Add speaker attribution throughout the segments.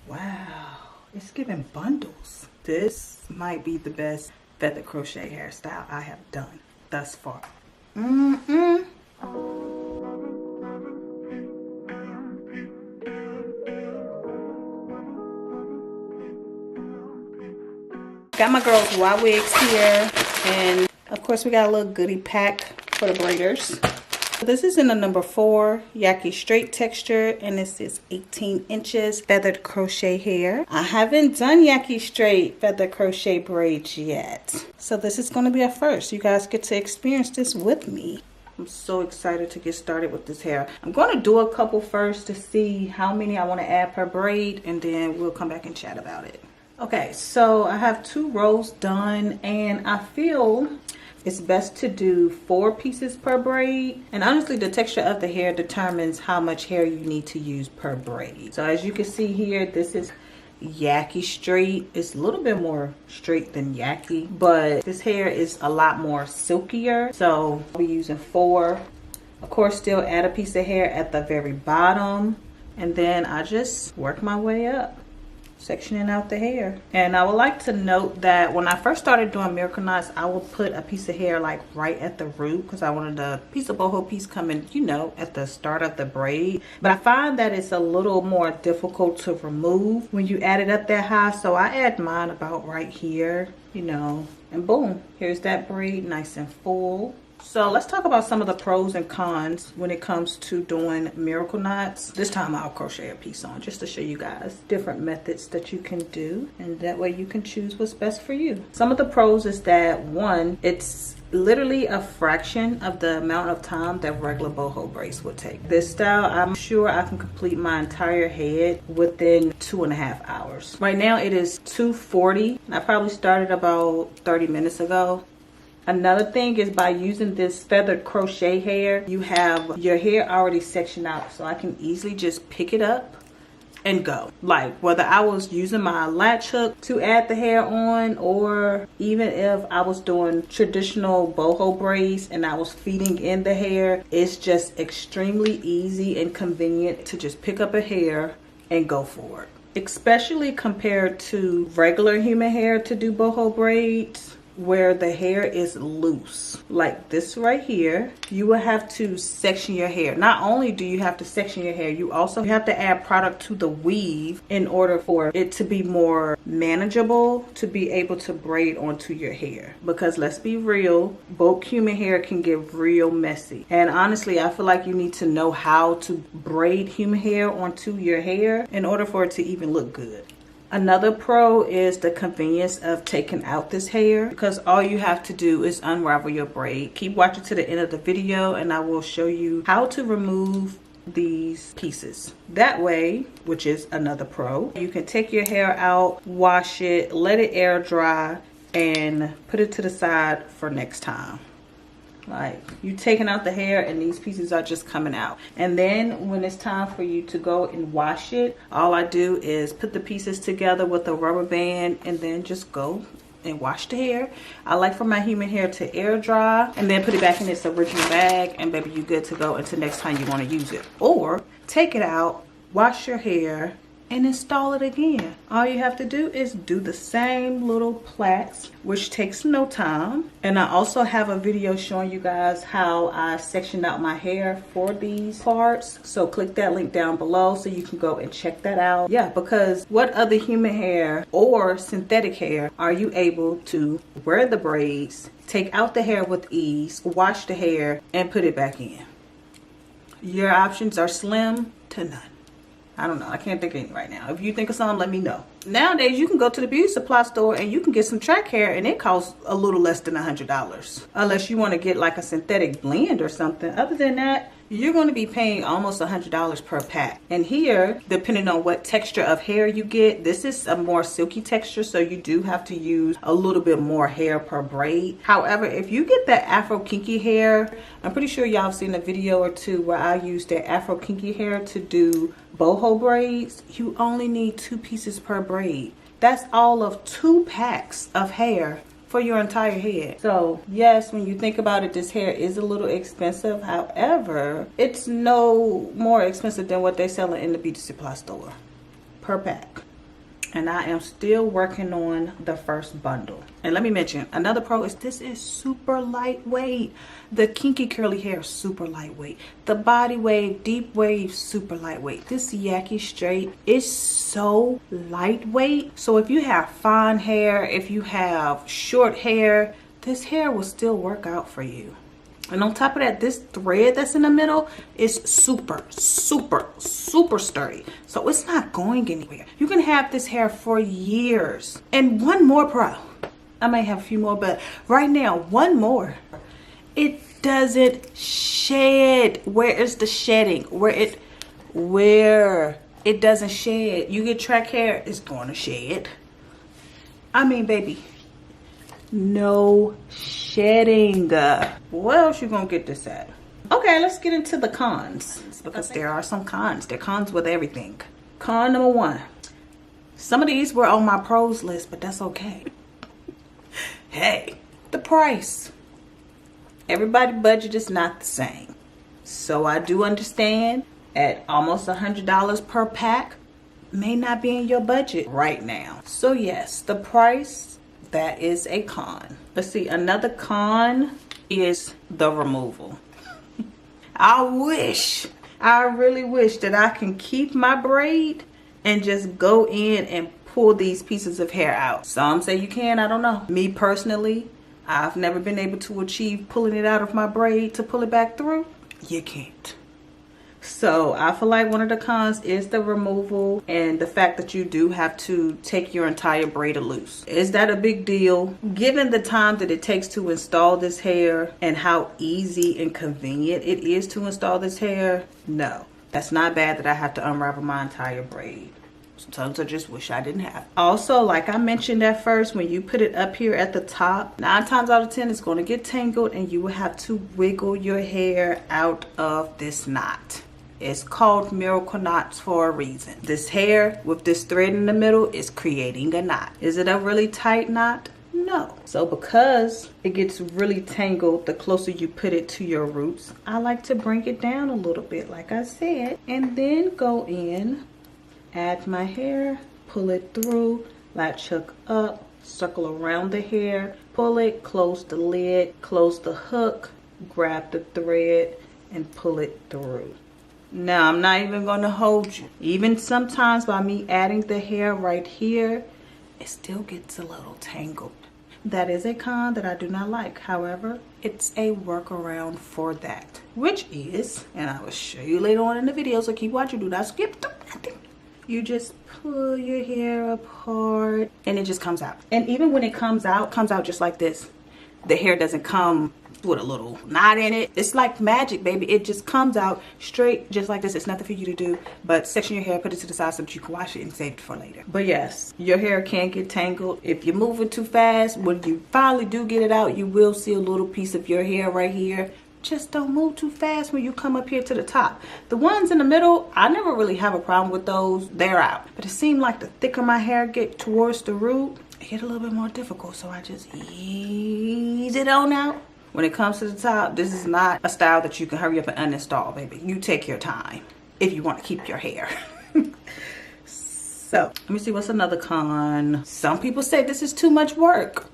Speaker 1: Wow, it's giving bundles. This might be the best feather crochet hairstyle I have done thus far. Got my girls Ywigs here, and of course we got a little goodie pack for the braiders. This is in a number 4 Yaki straight texture, and this is 18 inches feathered crochet hair. I haven't done Yaki straight feather crochet braids yet, so this is going to be a first. You guys get to experience this with me. I'm so excited to get started with this hair. I'm going to do a couple first to see how many I want to add per braid, and then we'll come back and chat about it. Okay, so I have 2 rows done, and I feel it's best to do 4 pieces per braid. And honestly, the texture of the hair determines how much hair you need to use per braid. So as you can see here, this is Yaki straight. It's a little bit more straight than Yaki, but this hair is a lot more silkier. So I'll be using 4. Of course, still add a piece of hair at the very bottom, and then I just work my way up, sectioning out the hair. And I would like to note that when I first started doing miracle knots, I would put a piece of hair like right at the root, because I wanted a piece of boho piece coming, you know, at the start of the braid. But I find that it's a little more difficult to remove when you add it up that high, so I add mine about right here, you know, and boom, here's that braid nice and full. So let's talk about some of the pros and cons when it comes to doing miracle knots. This time I'll crochet a piece on just to show you guys different methods that you can do, and that way you can choose what's best for you. Some of the pros is that, 1, it's literally a fraction of the amount of time that regular boho braids would take. This style, I'm sure I can complete my entire head within 2.5 hours. Right now it is 2:40. I probably started about 30 minutes ago. Another thing is, by using this feathered crochet hair, you have your hair already sectioned out, so I can easily just pick it up and go. Like whether I was using my latch hook to add the hair on, or even if I was doing traditional boho braids and I was feeding in the hair, it's just extremely easy and convenient to just pick up a hair and go for it. Especially compared to regular human hair to do boho braids, where the hair is loose like this right here. You will have to section your hair. Not only do you have to section your hair, you also have to add product to the weave in order for it to be more manageable to be able to braid onto your hair. Because let's be real, bulk human hair can get real messy, and honestly I feel like you need to know how to braid human hair onto your hair in order for it to even look good. Another pro is the convenience of taking out this hair, because all you have to do is unravel your braid. Keep watching to the end of the video and I will show you how to remove these pieces. That way, which is another pro, you can take your hair out, wash it, let it air dry, and put it to the side for next time. Like, you taking out the hair and these pieces are just coming out, and then when it's time for you to go and wash it, all I do is put the pieces together with a rubber band and then just go and wash the hair. I like for my human hair to air dry and then put it back in its original bag, and baby, you good to go until next time you want to use it. Or take it out, wash your hair, and install it again. All you have to do is do the same little plaits, which takes no time. And I also have a video showing you guys how I sectioned out my hair for these parts, so click that link down below so you can go and check that out. Yeah, because what other human hair or synthetic hair are you able to wear the braids, take out the hair with ease, wash the hair, and put it back in? Your options are slim to none. I don't know. I can't think of any right now. If you think of some, let me know. Nowadays, you can go to the beauty supply store and you can get some track hair, and it costs a little less than $100. Unless you want to get like a synthetic blend or something. Other than that, you're going to be paying almost $100 per pack. And here, depending on what texture of hair you get, this is a more silky texture, so you do have to use a little bit more hair per braid. However, if you get that Afro kinky hair, I'm pretty sure y'all have seen a video or two where I used that Afro kinky hair to do boho braids. You only need 2 pieces per braid. That's all of 2 packs of hair for your entire head. So yes, when you think about it, this hair is a little expensive. However, it's no more expensive than what they're selling in the beauty supply store per pack. And I am still working on the first bundle. And let me mention, another pro is this is super lightweight. The kinky curly hair is super lightweight. The body wave, deep wave, super lightweight. This Yaki straight is so lightweight. So if you have fine hair, if you have short hair, this hair will still work out for you. And on top of that, this thread that's in the middle is super, super, super sturdy. So it's not going anywhere. You can have this hair for years. And one more pro. I might have a few more, but right now, one more. It doesn't shed. Where is the shedding? Where it doesn't shed. You get track hair, it's going to shed. I mean, baby, no shedding. Where else you gonna get this at? Okay, let's get into the cons, because there are some cons. There are cons with everything. Con number one, some of these were on my pros list, but that's okay. Hey, the price. Everybody's budget is not the same, so I do understand at almost $100 per pack may not be in your budget right now. So yes, the price, that is a con. Let's see, another con is the removal. I really wish that I can keep my braid and just go in and pull these pieces of hair out. Some say you can, I don't know. Me personally, I've never been able to achieve pulling it out of my braid to pull it back through. You can't. So I feel like one of the cons is the removal and the fact that you do have to take your entire braid loose. Is that a big deal? Given the time that it takes to install this hair and how easy and convenient it is to install this hair, no. That's not bad that I have to unravel my entire braid. Sometimes I just wish I didn't have. Also, like I mentioned at first, when you put it up here at the top, 9 times out of 10 it's going to get tangled and you will have to wiggle your hair out of this knot. It's called miracle knots for a reason. This hair with this thread in the middle is creating a knot. Is it a really tight knot? No. So because it gets really tangled the closer you put it to your roots, I like to bring it down a little bit, like I said, and then go in, add my hair, pull it through, latch hook up, circle around the hair, pull it, close the lid, close the hook, grab the thread, and pull it through. Now, I'm not even going to hold you. Even sometimes by me adding the hair right here, it still gets a little tangled. That is a con that I do not like. However, it's a workaround for that, which is, and I will show you later on in the video, so keep watching. Do not skip through nothing. You just pull your hair apart and it just comes out. And even when it comes out just like this. The hair doesn't come with a little knot in it. It's like magic, baby. It just comes out straight just like this. It's nothing for you to do but section your hair, put it to the side so that you can wash it and save it for later. But yes, your hair can get tangled. If you're moving too fast, when you finally do get it out, you will see a little piece of your hair right here. Just don't move too fast when you come up here to the top. The ones in the middle, I never really have a problem with those. They're out. But it seemed like the thicker my hair get towards the root, it get a little bit more difficult. So I just ease it on out. When it comes to the top, this is not a style that you can hurry up and uninstall, baby. You take your time if you want to keep your hair. So let me see, what's another con? Some people say this is too much work.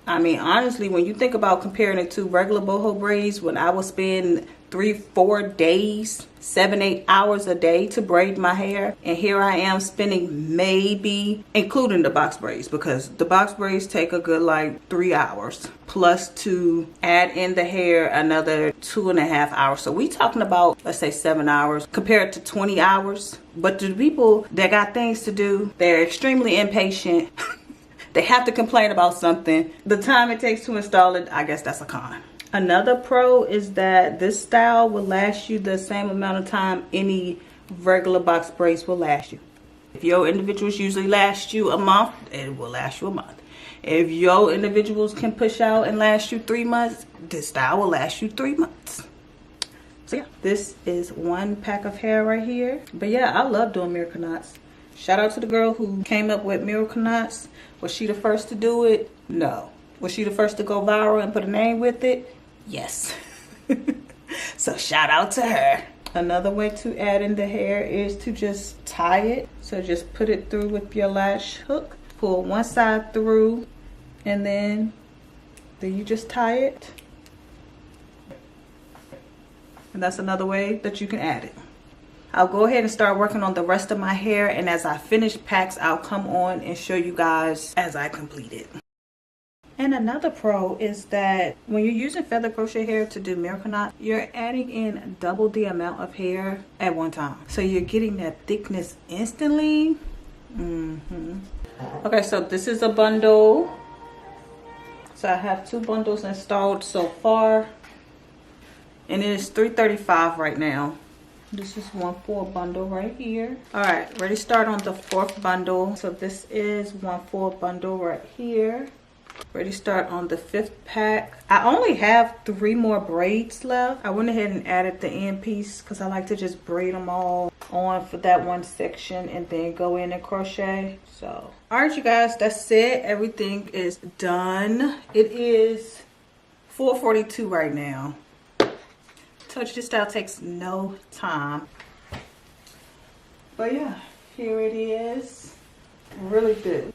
Speaker 1: I mean, honestly, when you think about comparing it to regular boho braids, when I would spend 3-4 days, 7-8 hours a day to braid my hair, and here I am spending maybe, including the box braids, because the box braids take a good like 3 hours, plus to add in the hair another 2.5 hours. So we talking about, let's say 7 hours compared to 20 hours. But to the people that got things to do, they're extremely impatient. They have to complain about something. The time it takes to install it, I guess that's a con. Another pro is that this style will last you the same amount of time any regular box braids will last you. If your individuals usually last you a month, it will last you a month. If your individuals can push out and last you 3 months, this style will last you 3 months. So yeah, this is one pack of hair right here. But yeah, I love doing miracle knots. Shout out to the girl who came up with miracle knots. Was she the first to do it? No. Was she the first to go viral and put a name with it? Yes. So shout out to her. Another way to add in the hair is to just tie it. So just put it through with your lash hook, pull one side through, and then you just tie it. And that's another way that you can add it. I'll go ahead and start working on the rest of my hair, and as I finish packs, I'll come on and show you guys as I complete it. And another pro is that when you're using feather crochet hair to do miracle knots, you're adding in double the amount of hair at one time. So you're getting that thickness instantly. Okay, so this is a bundle. So I have 2 bundles installed so far. And it is $3.35 right now. This is one for a bundle right here. All right, ready to start on the 4th bundle. So this is one for a bundle right here. Ready to start on the 5th pack. I only have 3 more braids left. I went ahead and added the end piece because I like to just braid them all on for that one section and then go in and crochet. So, all right, you guys, that's it. Everything is done. It is 4:42 right now. Told you this style takes no time. But yeah, here it is. Really good.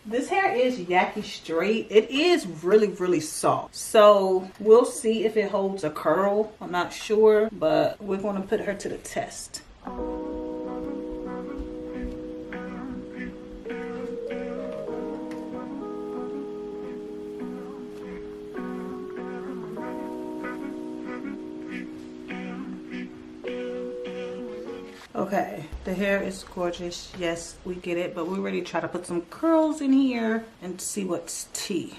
Speaker 1: This hair is Yaki straight. It is really, really soft. So we'll see if it holds a curl. I'm not sure, but we're going to put her to the test. Okay, the hair is gorgeous. Yes, we get it, but we're ready to try to put some curls in here and see what's tea.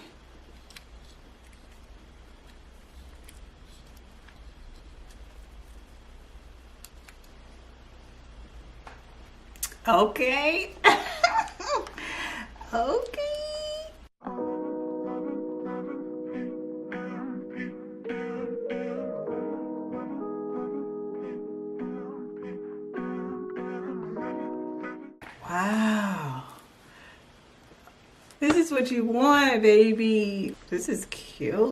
Speaker 1: Okay. Okay. Wow. This is what you want, baby. This is cute.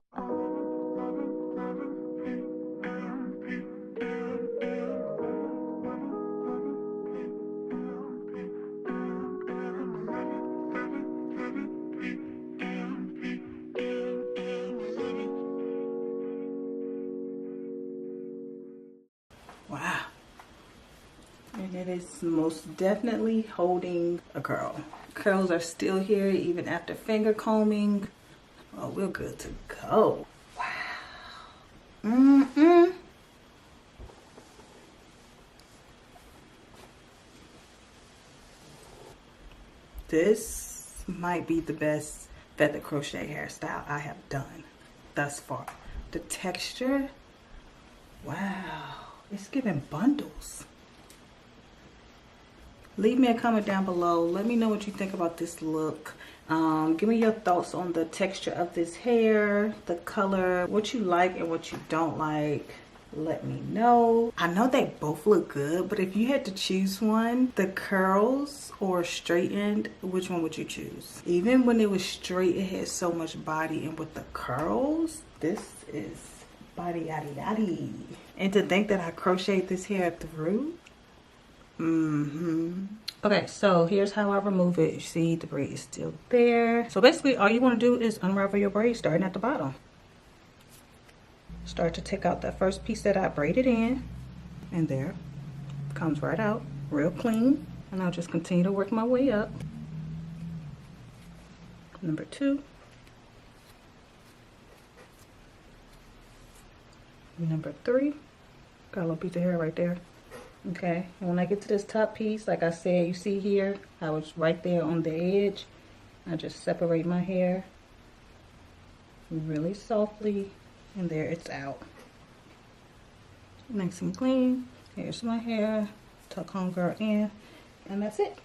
Speaker 1: Wow. And it is most definitely holding a curl. Curls are still here even after finger combing. Oh, we're good to go. Wow. This might be the best feather crochet hairstyle I have done thus far. The texture, wow, it's giving bundles. Leave me a comment down below. Let me know what you think about this look. Give me your thoughts on the texture of this hair, the color, what you like and what you don't like. Let me know. I know they both look good, but if you had to choose one, the curls or straightened, which one would you choose? Even when it was straight, it had so much body, and with the curls, this is body yaddy yaddy. And to think that I crocheted this hair through. Okay, so here's how I remove it. You see the braid is still there. So basically all you want to do is unravel your braid starting at the bottom. Start to take out that first piece that I braided in, and there comes right out real clean. And I'll just continue to work my way up. Number 2, number 3, got a little piece of hair right there. Okay, and when I get to this top piece, like I said, you see here, I was right there on the edge. I just separate my hair really softly, and there it's out. Nice and clean. Here's my hair, tuck homegirl in, and that's it.